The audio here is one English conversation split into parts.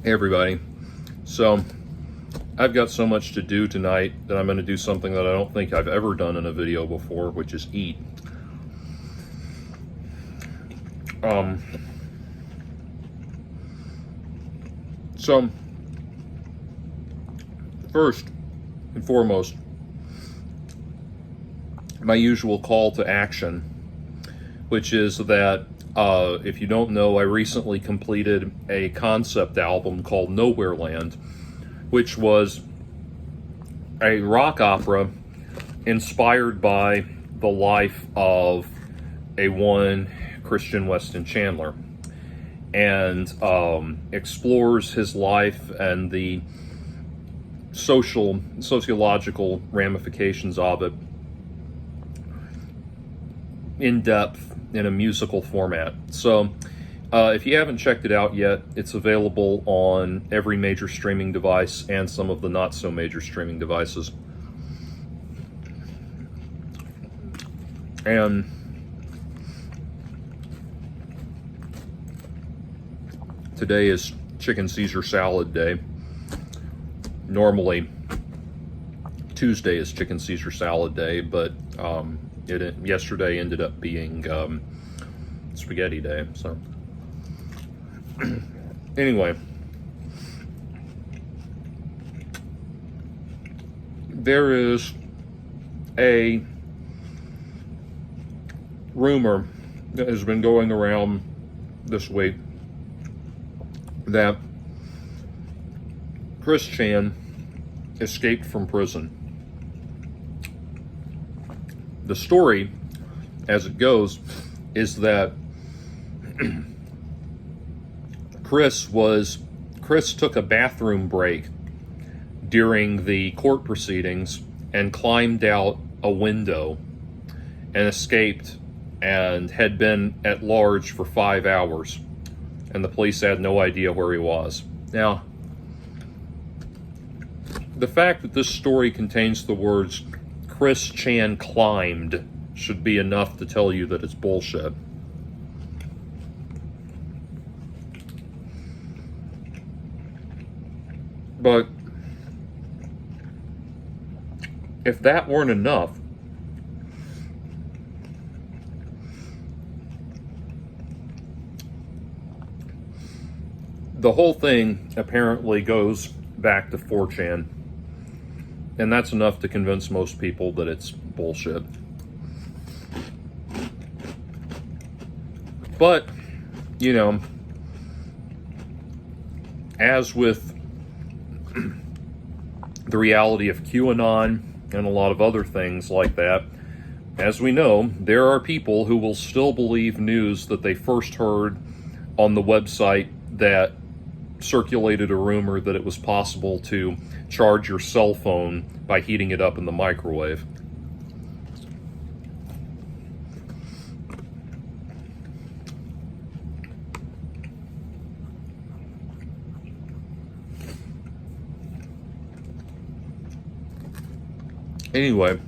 Hey everybody. So I've got so much to do tonight that I'm going to do something that I don't think I've ever done in a video before, which is eat. So first and foremost, my usual call to action, which is that if you don't know, I recently completed a concept album called Nowhere Land, which was a rock opera inspired by the life of a one Christian Weston Chandler, and explores his life and the sociological ramifications of it in depth in a musical format. So if you haven't checked it out yet, it's available on every major streaming device and some of the not so major streaming devices. And today is Chicken Caesar Salad Day. Normally Tuesday is Chicken Caesar Salad Day, but yesterday ended up being Spaghetti Day. So anyway, there is a rumor that has been going around this week that Chris Chan escaped from prison. The story, as it goes, is that Chris took a bathroom break during the court proceedings and climbed out a window and escaped, and had been at large for 5 hours, and the police had no idea where he was. Now, the fact that this story contains the words Chris Chan climbed should be enough to tell you that it's bullshit. But if that weren't enough, the whole thing apparently goes back to 4chan. And that's enough to convince most people that it's bullshit. But, you know, as with the reality of QAnon and a lot of other things like that, as we know, there are people who will still believe news that they first heard on the website that circulated a rumor that it was possible to charge your cell phone by heating it up in the microwave. Anyway,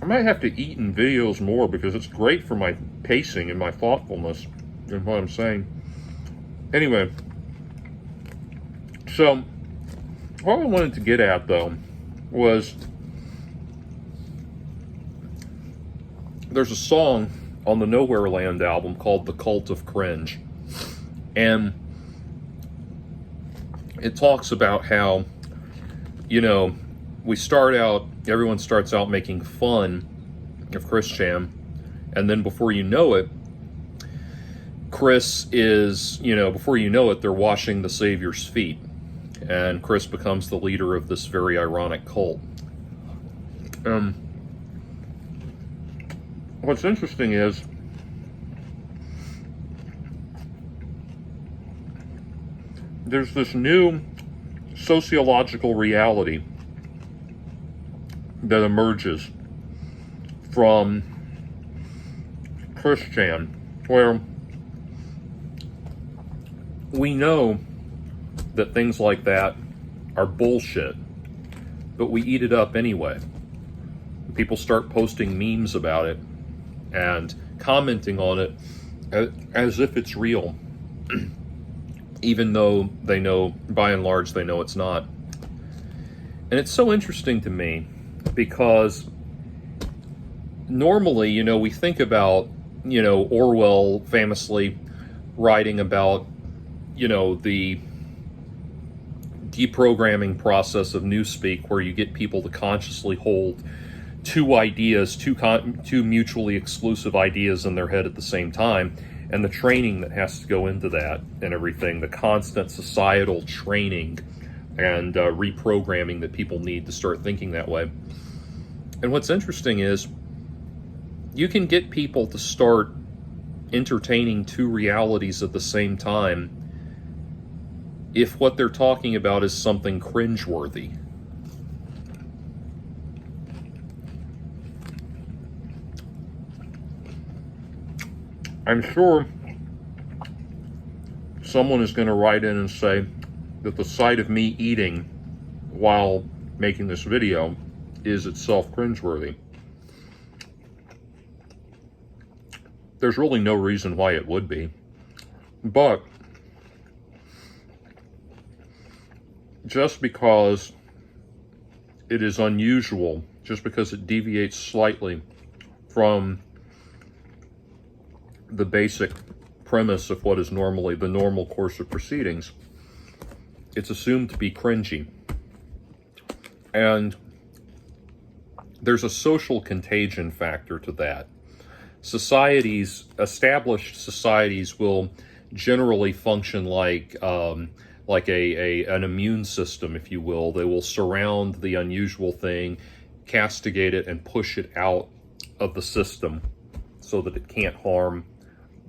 I might have to eat in videos more because it's great for my pacing and my thoughtfulness in what I'm saying. Anyway, so what I wanted to get at, though, was there's a song on the Nowhere Land album called The Cult of Cringe, and it talks about how, you know, everyone starts out making fun of Chris Chan, and then before you know it, they're washing the Savior's feet, and Chris becomes the leader of this very ironic cult. What's interesting is there's this new sociological reality that emerges from Chris Chan, where we know that things like that are bullshit, but we eat it up anyway. People start posting memes about it and commenting on it as if it's real. even though they know, by and large, they know it's not. And it's so interesting to me because normally, we think about, Orwell famously writing about, the deprogramming process of newspeak, where you get people to consciously hold two ideas, two mutually exclusive ideas in their head at the same time, and the training that has to go into that and everything, the constant societal training and reprogramming that people need to start thinking that way. And what's interesting is you can get people to start entertaining two realities at the same time if what they're talking about is something cringeworthy. I'm sure someone is going to write in and say that the sight of me eating while making this video is itself cringeworthy. There's really no reason why it would be. But just because it is unusual, just because it deviates slightly from the basic premise of what is normally the normal course of proceedings, it's assumed to be cringy. And there's a social contagion factor to that. Established societies will generally function like an immune system, if you will. They will surround the unusual thing, castigate it, and push it out of the system so that it can't harm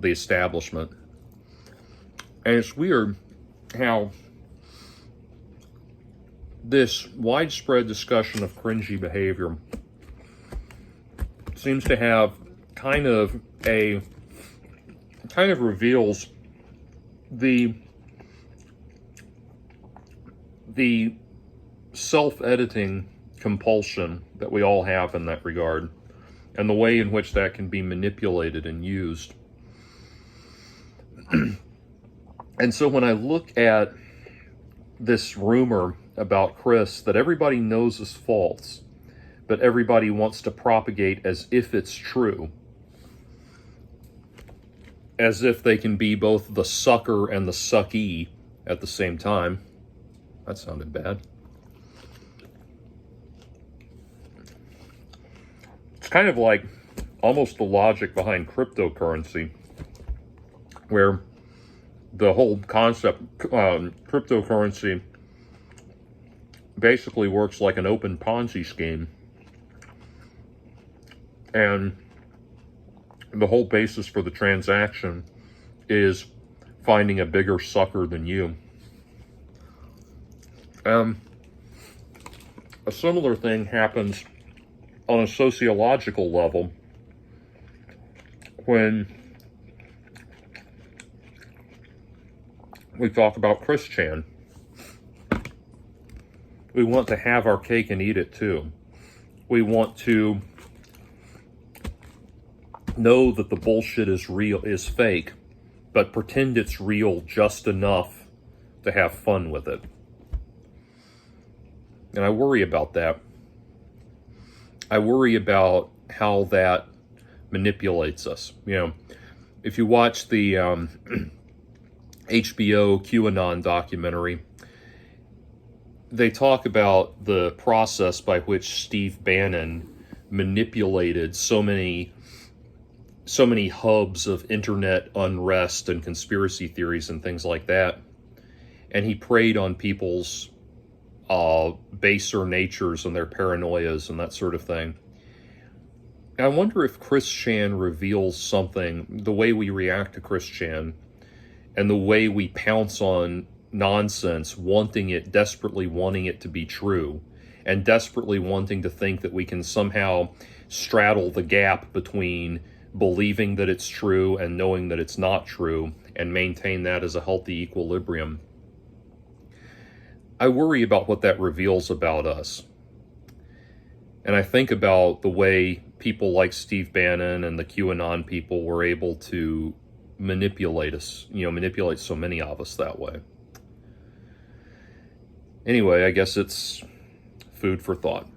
the establishment. And it's weird how this widespread discussion of cringy behavior seems to have kind of reveals the self-editing compulsion that we all have in that regard, and the way in which that can be manipulated and used. And so when I look at this rumor about Chris that everybody knows is false, but everybody wants to propagate as if it's true, as if they can be both the sucker and the suckee at the same time. That sounded bad. It's kind of like almost the logic behind cryptocurrency, where the whole concept, cryptocurrency, basically works like an open Ponzi scheme. And the whole basis for the transaction is finding a bigger sucker than you. A similar thing happens on a sociological level when we talk about Chris Chan. We want to have our cake and eat it too. We want to know that the bullshit is fake, but pretend it's real just enough to have fun with it. And I worry about that. I worry about how that manipulates us. If you watch the HBO QAnon documentary, they talk about the process by which Steve Bannon manipulated so many hubs of internet unrest and conspiracy theories and things like that. And he preyed on people's baser natures and their paranoias and that sort of thing. And I wonder if Chris Chan reveals something, the way we react to Chris Chan and the way we pounce on nonsense, desperately wanting it to be true, and desperately wanting to think that we can somehow straddle the gap between believing that it's true and knowing that it's not true, and maintain that as a healthy equilibrium. I worry about what that reveals about us. And I think about the way people like Steve Bannon and the QAnon people were able to manipulate us, manipulate so many of us that way. Anyway, I guess it's food for thought.